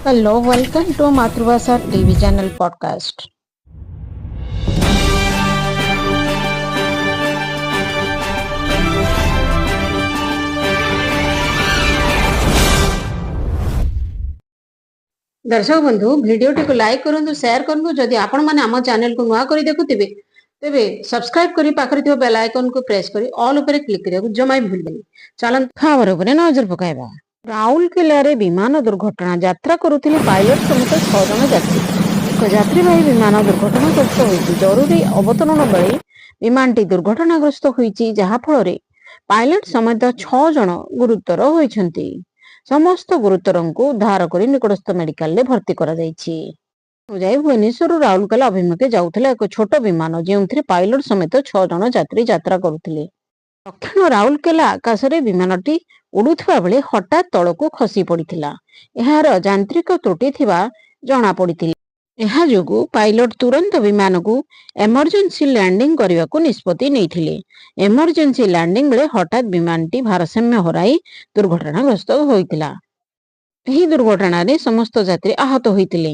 Hello, welcome to Matruvasa TV channel podcast. दर्शक बंधु भिडियोटी को लाइक करंतु शेयर करंतु जदि आपण माने हम चैनल को नुआ करी देखुथिबे तेबे सब्सक्राइब करी पाखरे थियो बेल आइकन को प्रेस करी ऑल ऊपर क्लिक करिया जमा भी भूलबेनी। चलन खबर ऊपर नजर पकाइबा। राउरकेला रे विमान दुर्घटना यात्रा करुथिले पायलट समेत 6 जन यात्री। एक यात्रीवाही विमान दुर्घटनाग्रस्त होईछि। जरूरी अवतरण बेले विमानटी दुर्घटनाग्रस्त होईछि जहा फଳରେ पायलट समेत 6 जन गुरुतर होईछन्ति। समस्त गुरुतरଙ୍କୁ उद्धार କରି ନିକଟସ୍ଥ ମେଡିକାଲରେ ଭର୍ତ୍ତି କରାଯାଇଛି। ଭୁବନେଶ୍ୱରରୁ ରାଉରକେଲା ଅଭିମୁଖେ ଯାଉଥିଲା ଏକ ଛୋଟ ବିମାନ ଯେଉଁଥିରେ ପାଇଲଟ ସମେତ 6 ଜଣ ଯାତ୍ରୀ ଯାତ୍ରା କରୁଥିଲେ। ଦକ୍ଷିଣ ରାଉରକେଲା ଆକାଶରେ ବିମାନଟି ଉଡୁଥିବା ବେଳେ ହଠାତ୍ ତଳକୁ ଖସି ପଡିଥିଲା। ଏହାର ଯାନ୍ତ୍ରିକ ତ୍ରୁଟି ଥିବା ଜଣା ପଡିଥିଲା। ଏହା ଯୋଗୁଁ ପାଇଲଟ ତୁରନ୍ତ ବିମାନକୁ ଏମର୍ଜେନ୍ସି ଲ୍ୟାଣ୍ଡିଂ କରିବାକୁ ନିଷ୍ପତ୍ତି ନେଇଥିଲେ। ଏମର୍ଜେନ୍ସି ଲ୍ୟାଣ୍ଡିଂ ବେଳେ ହଠାତ୍ ବିମାନଟି ଭାରସାମ୍ୟ ହରାଇ ଦୁର୍ଘଟଣାଗ୍ରସ୍ତ ହୋଇଥିଲା। ଏହି ଦୁର୍ଘଟଣାରେ ସମସ୍ତ ଯାତ୍ରୀ ଆହତ ହୋଇଥିଲେ।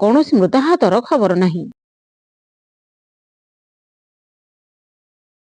କୌଣସି ମୃତାହତର ଖବର ନାହିଁ।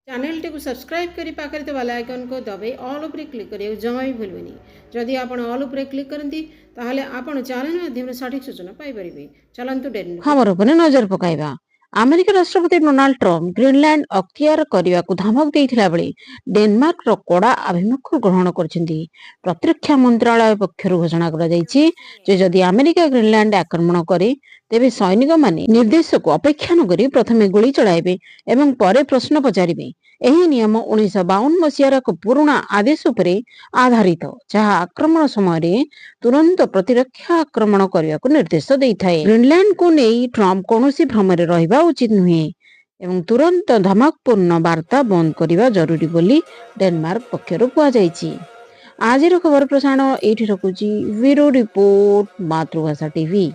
चैनल को सब्सक्राइब करी पाखरे तो बेल आइकन को दबाई ऑल ऊपर क्लिक करिया जमा भी भूलबेनी। जदि आपण ऑल ऊपर क्लिक करंती ताहले आपण चैनल माध्यम सठिक सूचना पाई परिबे। चलंतु डेन खबर ऊपर नजर पकाइबा। अमेरिका राष्ट्रपति डोनाल्ड ट्रम्प ग्रीनलैंड अख्तियार करने को धमक देइथिला बेले डेनमार्क रो कड़ा अभिमुख ग्रहण करछिंती। प्रतिरक्षा मंत्रालय पक्षरु घोषणा करा जायछि जे जदि अमेरिका ग्रीनलैंड आक्रमण करे तेबे सैनिक माने निर्देश को अपेक्षा न करी प्रथमे गोली चलाइबे एवं परे प्रश्न पचारिबे। एही नियम 1952 मसीहार एक पुराना आदेश उपरे आधारित जहाँ आक्रमण समय तुरंत प्रतिरक्षा आक्रमण करने को निर्देश देइथाए। ग्रीनलैंड को नहीं ट्रम्प कौनसी भ्रमरे रहिबा उचित नुहे एवं तुरंत धमकपूर्ण वार्ता बंद करने जरूरी बोली डेनमार्क पक्षरु कुआ जायछि। आजिर खबर प्रसारण एठी रखुछि ब्यूरो रिपोर्ट मातृभाषा टीवी।